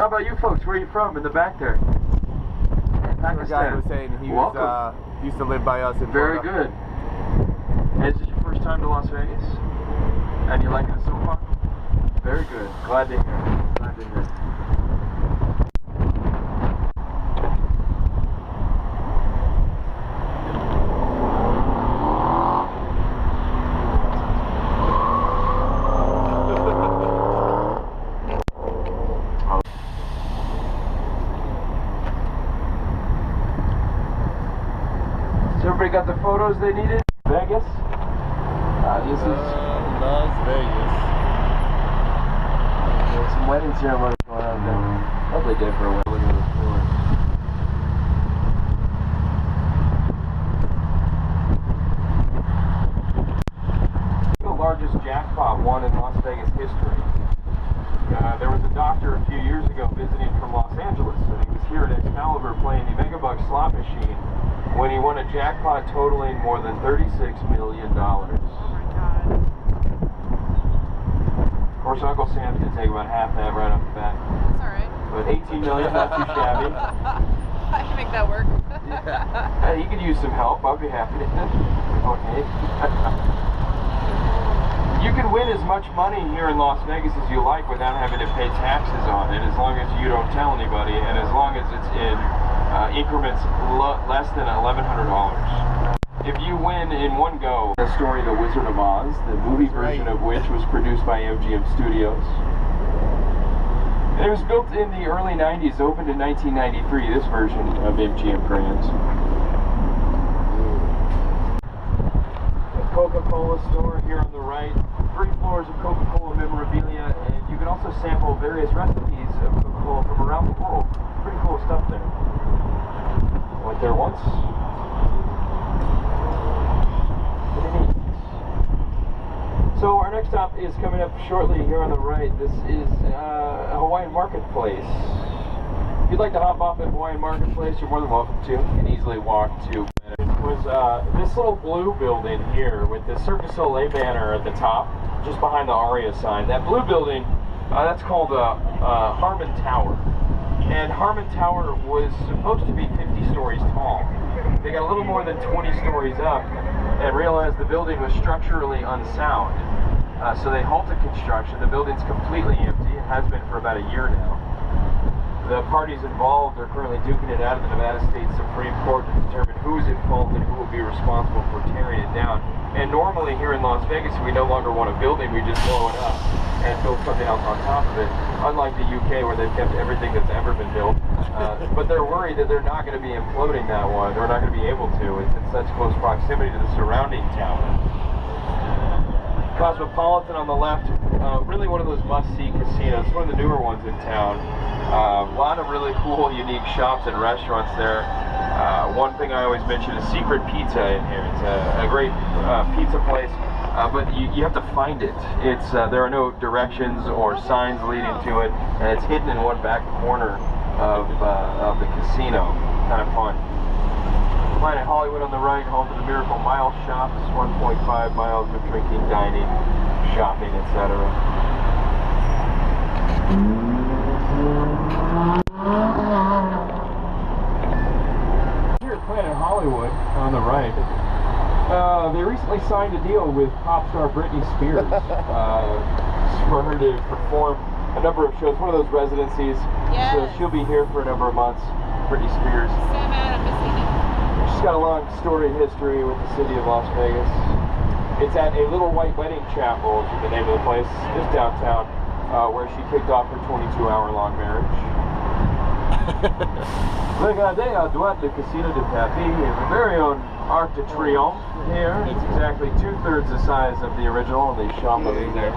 How about you folks? Where are you from in the back there? The guy was saying he was, used to live by us in Florida. Very good. And is this your first time to Las Vegas? And you like it so far? Very good. Glad to hear. Glad to hear. So everybody got the photos they needed? Vegas? This is Las Vegas. There's some wedding ceremonies going on there. Lovely day for a wedding. Look at the floor. The largest jackpot won in Las Vegas history. There was a doctor a few years ago visiting from Los Angeles, and he was here at Excalibur playing the Megabucks slot machine when he won a jackpot totaling more than $36 million. Oh my God. Of course, Uncle Sam's going to take about half that right off the bat. That's alright. But $18 million, not too shabby. I can make that work. Yeah. He could use some help. I'd be happy to. Okay. You can win as much money here in Las Vegas as you like without having to pay taxes on it, as long as you don't tell anybody, and as long as it's in increments less than $1,100. If you win in one go, the story The Wizard of Oz, the movie version of which was produced by MGM Studios. It was built in the early 90s, opened in 1993, this version of MGM Grand. The Coca-Cola store here on the right, 3 floors of Coca-Cola memorabilia, and you can also sample various recipes of Coca-Cola from around the world. Pretty cool stuff there. Went there once. So our next stop is coming up shortly here on the right. This is a Hawaiian Marketplace. If you'd like to hop off at Hawaiian Marketplace, you're more than welcome to. You can easily walk to. It was this little blue building here with the Cirque du Soleil banner at the top, just behind the Aria sign. That blue building, that's called Harmon Tower. And Harmon Tower was supposed to be 50 stories tall. They got a little more than 20 stories up and realized the building was structurally unsound. So they halted construction. The building's completely empty. It has been for about a year now. The parties involved are currently duking it out of the Nevada State Supreme Court to determine who's at fault and who will be responsible for tearing it down. And normally here in Las Vegas, we no longer want a building, we just blow it up and build something else on top of it. Unlike the UK where they've kept everything that's ever been built. But they're worried that they're not going to be imploding that one. They're not going to be able to. It's in such close proximity to the surrounding tower. Cosmopolitan on the left, really one of those must-see casinos, one of the newer ones in town. A lot of really cool, unique shops and restaurants there. One thing I always mention is Secret Pizza in here. It's a great pizza place, but you have to find it. It's there are no directions or signs leading to it, and it's hidden in one back corner of the casino. Kind of fun. Planet Hollywood on the right, home to the Miracle Mile shops, 1.5 miles of drinking, dining, shopping, etc. Here at Planet Hollywood on the right, they recently signed a deal with pop star Britney Spears for her to perform a number of shows, one of those residencies. Yes. So she'll be here for a number of months, Britney Spears. So mad I'm missing it. She's got a long storied history with the city of Las Vegas. It's at a Little White Wedding Chapel, is the name of the place, just downtown, where she kicked off her 22-hour-long marriage. Regardez à droite le Casino de Paris, the very own Arc de Triomphe here. It's exactly 2/3 the size of the original, the Champs-Élysées.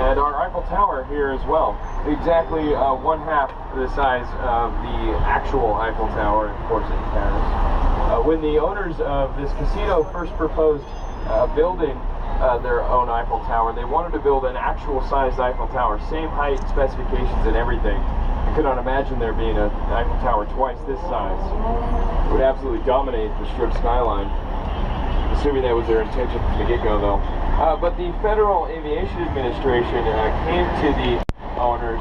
And our Eiffel Tower here as well. Exactly 1/2 the size of the actual Eiffel Tower, of course, in Paris. When the owners of this casino first proposed building their own Eiffel Tower, they wanted to build an actual sized Eiffel Tower, same height, specifications, and everything. I could not imagine there being an Eiffel Tower twice this size. It would absolutely dominate the Strip skyline. The assuming that was their intention from the get-go, though. But the Federal Aviation Administration came to the owners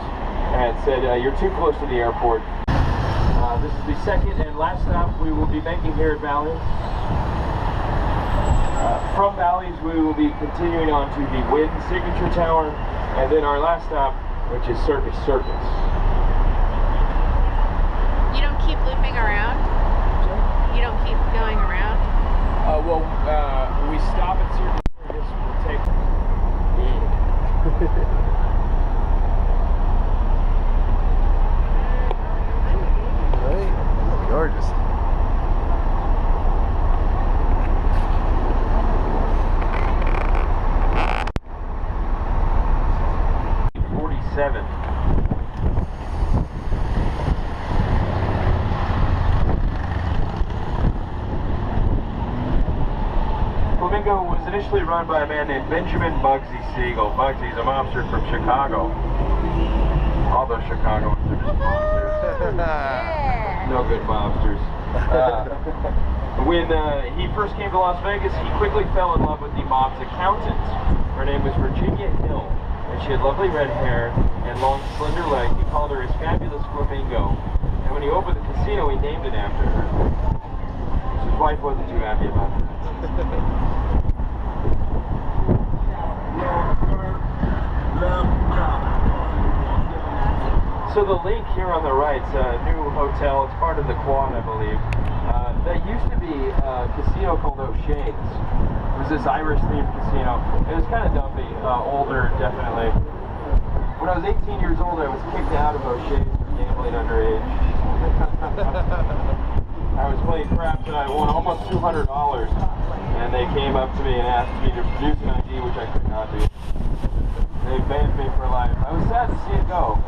and said, you're too close to the airport. This is the second and last stop we will be making here at Bally's. From Bally's, we will be continuing on to the Wynn Signature Tower, and then our last stop, which is Circus Circus. You don't keep looping around? You don't keep going around? We stop at Circus Circus, we'll take... Gorgeous. Flamingo was initially run by a man named Benjamin Bugsy Siegel. Bugsy's a mobster from Chicago. All those Chicagoans are just mobsters. No good mobsters. When he first came to Las Vegas, he quickly fell in love with the mob's accountant. Her name was Virginia Hill, and she had lovely red hair and long, slender legs. He called her his fabulous Flamingo, and when he opened the casino, he named it after her. His wife wasn't too happy about that. So the link here on the right is a new hotel. It's part of the Quad, I believe. That used to be a casino called O'Shea's. It was this Irish-themed casino. It was kind of dumpy, older, definitely. When I was 18 years old, I was kicked out of O'Shea's for gambling underage. I was playing craps and I won almost $200. And they came up to me and asked me to produce an ID, which I could not do. They banned me for life. I was sad to see it go.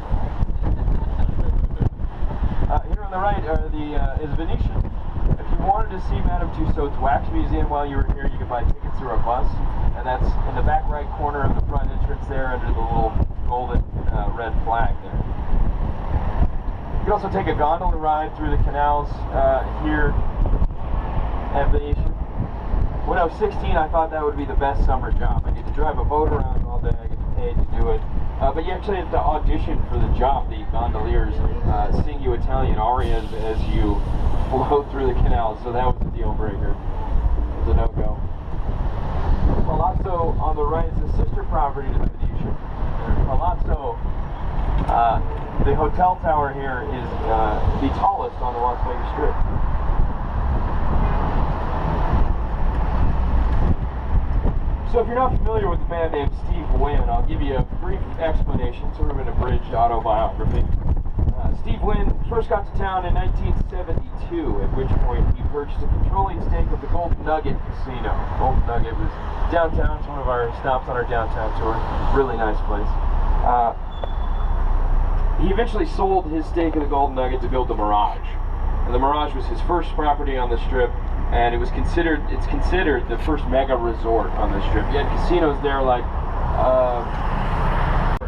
Here on the right is Venetian. If you wanted to see Madame Tussauds Wax Museum while you were here, you could buy tickets through a bus, and that's in the back right corner of the front entrance there under the little golden red flag there. You can also take a gondola ride through the canals here at Venetian. When I was 16, I thought that would be the best summer job. I get to drive a boat around all day, I get paid to do it. But you actually have to audition for the job. The gondoliers sing you Italian arias as you float through the canals, so that was a deal breaker. It was a no-go. Palazzo on the right is a sister property to the Venetian. Palazzo, the hotel tower here is the tallest on the Las Vegas Strip. So if you're not familiar with a man named Steve Wynn, I'll give you a brief explanation, sort of an abridged autobiography. Steve Wynn first got to town in 1972, at which point he purchased a controlling stake of the Golden Nugget Casino. Golden Nugget was downtown, it's one of our stops on our downtown tour. Really nice place. He eventually sold his stake of the Golden Nugget to build the Mirage. And the Mirage was his first property on the Strip, and it's considered the first mega resort on the Strip. You had casinos there like So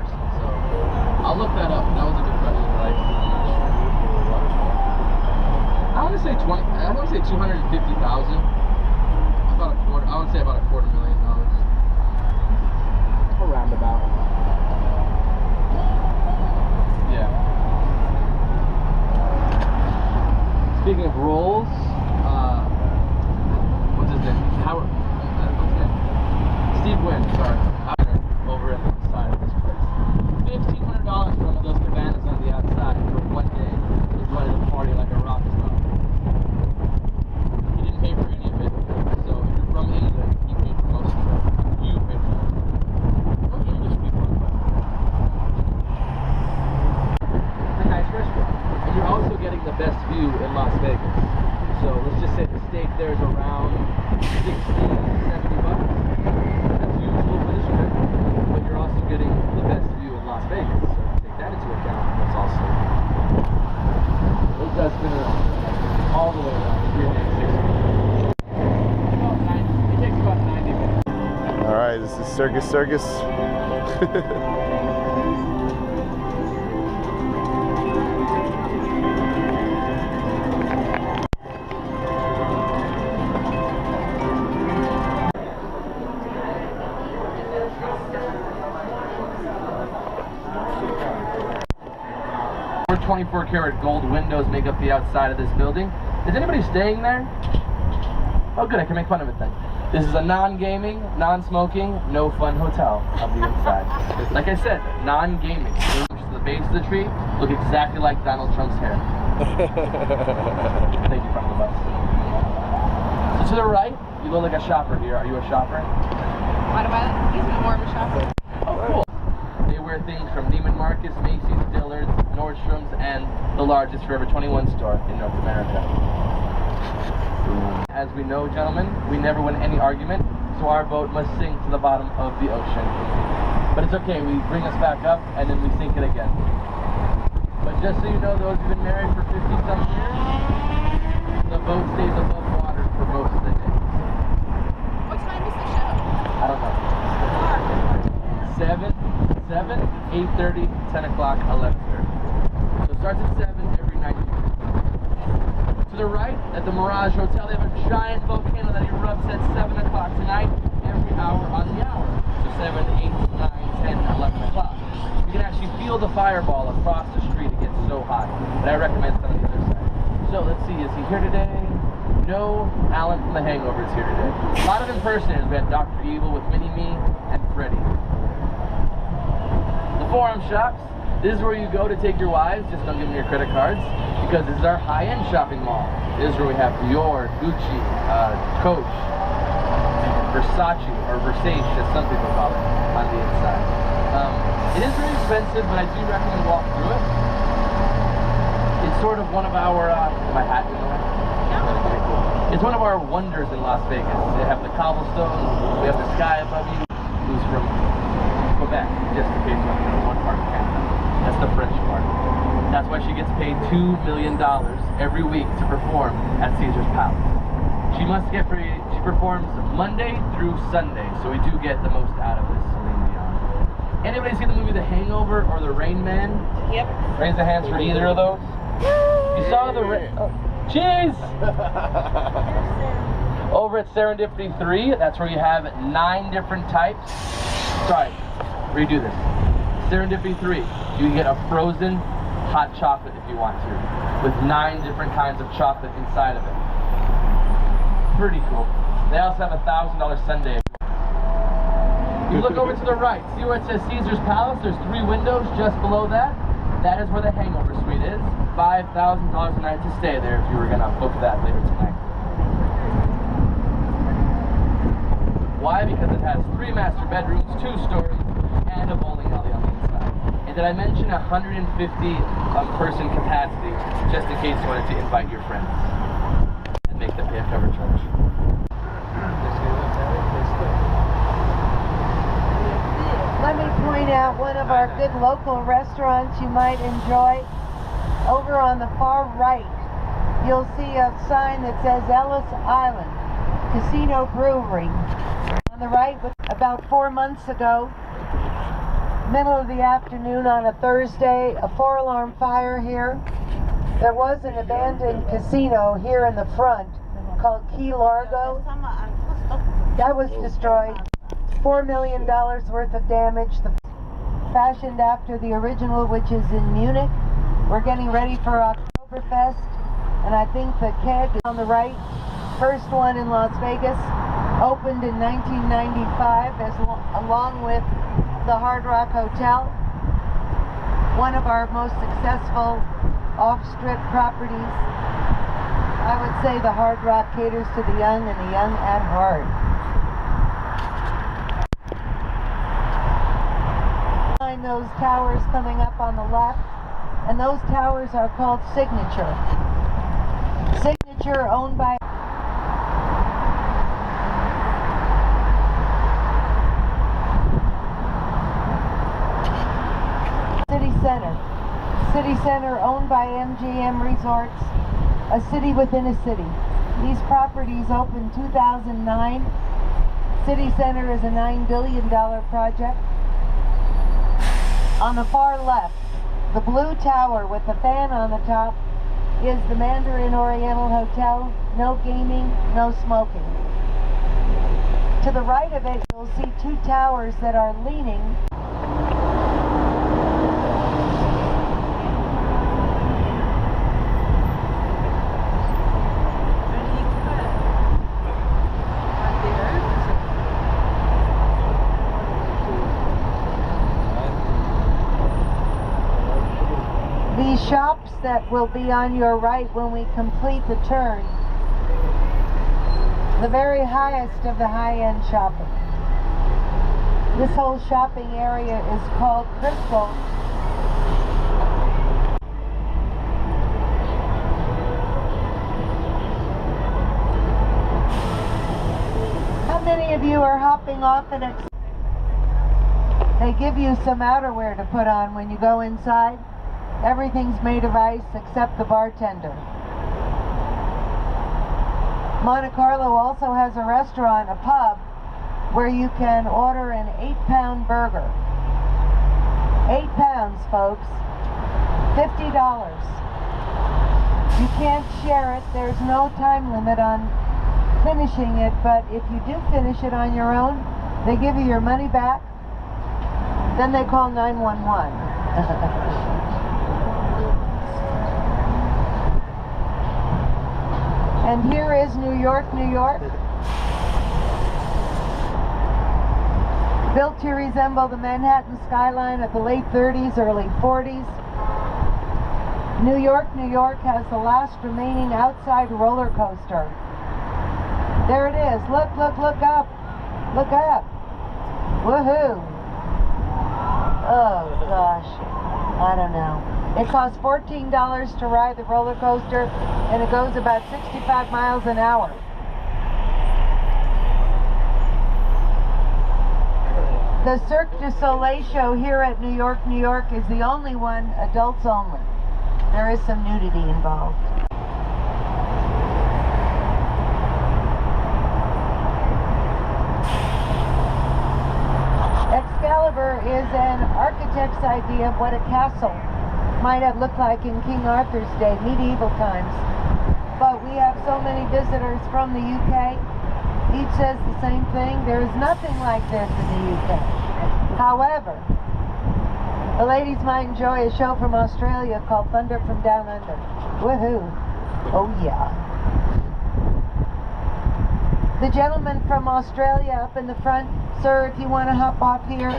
I'll look that up. That was a good question. Like, I want to say 250,000. About a quarter. I would say about $250,000. Around about. Yeah. Speaking of rolls, what's his name? Howard. What's his name? Steve Wynn. Sorry. Over at the side of this place. $1,500 for one of those cabanas on the outside for one day. He wanted to party like a rock star. He didn't pay for any of it. So if you're from England, he paid for most of it. You paid for most of it. Those English people. It's a nice restaurant. And you're also getting the best view in Las Vegas. So let's just say the steak there is around $60, $70. That's usual for the Strip. But you're also getting the best view in Las Vegas. So take that into account. That's also. Those guys spin around all the way around. It takes about 90 minutes. All right, this is Circus Circus. 24 karat gold windows make up the outside of this building. Is anybody staying there? Oh good, I can make fun of it then. This is a non-gaming, non-smoking, no fun hotel on the inside. Like I said, non-gaming. Rooms to the base of the tree look exactly like Donald Trump's hair. Thank you, front of the bus. So to the right, you look like a shopper here. Are you a shopper? What about it? He's more of a shopper. Oh, cool. They wear things from Neiman Marcus, Macy's, Dillard's, Nordstrom's, and the largest Forever 21 store in North America. As we know, gentlemen, we never win any argument, so our boat must sink to the bottom of the ocean. But it's okay, we bring us back up, and then we sink it again. But just so you know, those who've been married for 50-some years, the boat stays above water for most of the day. What time is the show? I don't know. 7, 8:30, 10 o'clock, 11:30. So it starts at 7 every night. To the right, at the Mirage Hotel, they have a giant volcano that erupts at 7 o'clock tonight, every hour on the hour. So 7, 8, 9, 10, 11 o'clock. You can actually feel the fireball across the street. It gets so hot. But I recommend it on the other side. So let's see, is he here today? No, Alan from The Hangover is here today. A lot of impersonators. We had Dr. Evil with Mini-Me and Freddy. The Forum Shops. This is where you go to take your wives, just don't give them your credit cards, because this is our high-end shopping mall. This is where we have Dior, Gucci, Coach, Versace, or Versace, as some people call it, on the inside. It is very expensive, but I do recommend walk through it. It's sort of one of our, my hat in the way? Okay, cool. It's one of our wonders in Las Vegas. They have the cobblestones, we have the sky above you, who's from Quebec, just in case you know one part of Canada. That's the French part. That's why she gets paid $2 million every week to perform at Caesar's Palace. She must get paid, she performs Monday through Sunday, so we do get the most out of this Celine Dion. Anybody see the movie The Hangover or The Rain Man? Yep. Raise the hands for either of those. You saw the cheese! Over at Serendipity 3, that's where you have 9 different types. Sorry, redo this. Serendipity 3, you can get a frozen hot chocolate if you want to, with 9 different kinds of chocolate inside of it. Pretty cool. They also have a $1,000 sundae. You look over to the right, see where it says Caesar's Palace? There's 3 windows just below that. That is where the Hangover Suite is. $5,000 a night to stay there if you were gonna book that later tonight. Why? Because it has 3 master bedrooms, 2 stories, and a bowling alley on the inside. And did I mention 150 person capacity, just in case you wanted to invite your friends and make them pay a cover charge. Let me point out one of our good local restaurants you might enjoy. Over on the far right, you'll see a sign that says Ellis Island Casino Brewery. On the right, about 4 months ago, middle of the afternoon on a Thursday, a 4-alarm fire here. There was an abandoned casino here in the front called Key Largo. That was destroyed. $4 million worth of damage. Fashioned after the original, which is in Munich. We're getting ready for Oktoberfest, and I think the keg is on the right. First one in Las Vegas, opened in 1995 along with the Hard Rock Hotel, one of our most successful off-strip properties. I would say the Hard Rock caters to the young and the young at heart. Behind those towers coming up on the left, and those towers are called Signature. Signature owned by City Center owned by MGM Resorts, a city within a city. These properties opened 2009. City Center is a $9 billion project. On the far left, the blue tower with the fan on the top is the Mandarin Oriental Hotel. No gaming, no smoking. To the right of it, you'll see 2 towers that are leaning. shops that will be on your right when we complete the turn. The very highest of the high-end shopping. This whole shopping area is called Crystal. How many of you are hopping off at They give you some outerwear to put on when you go inside. Everything's made of ice except the bartender. Monte Carlo also has a restaurant, a pub, where you can order an 8-pound burger. 8 pounds, folks. $50. You can't share it. There's no time limit on finishing it, but if you do finish it on your own, they give you your money back. Then they call 911. And here is New York, New York. Built to resemble the Manhattan skyline of the late 30s, early 40s. New York, New York has the last remaining outside roller coaster. There it is. Look, look, look up. Look up. Woohoo. Oh, gosh. I don't know. It costs $14 to ride the roller coaster, and it goes about 65 miles an hour. The Cirque du Soleil show here at New York, New York is the only one, adults only. There is some nudity involved. Excalibur is an architect's idea of what a castle might have looked like in King Arthur's day, medieval times. But we have so many visitors from the UK. Each says the same thing. There is nothing like this in the UK. However, the ladies might enjoy a show from Australia called Thunder from Down Under. Woohoo! Oh yeah. The gentleman from Australia up in the front, sir, if you want to hop off here.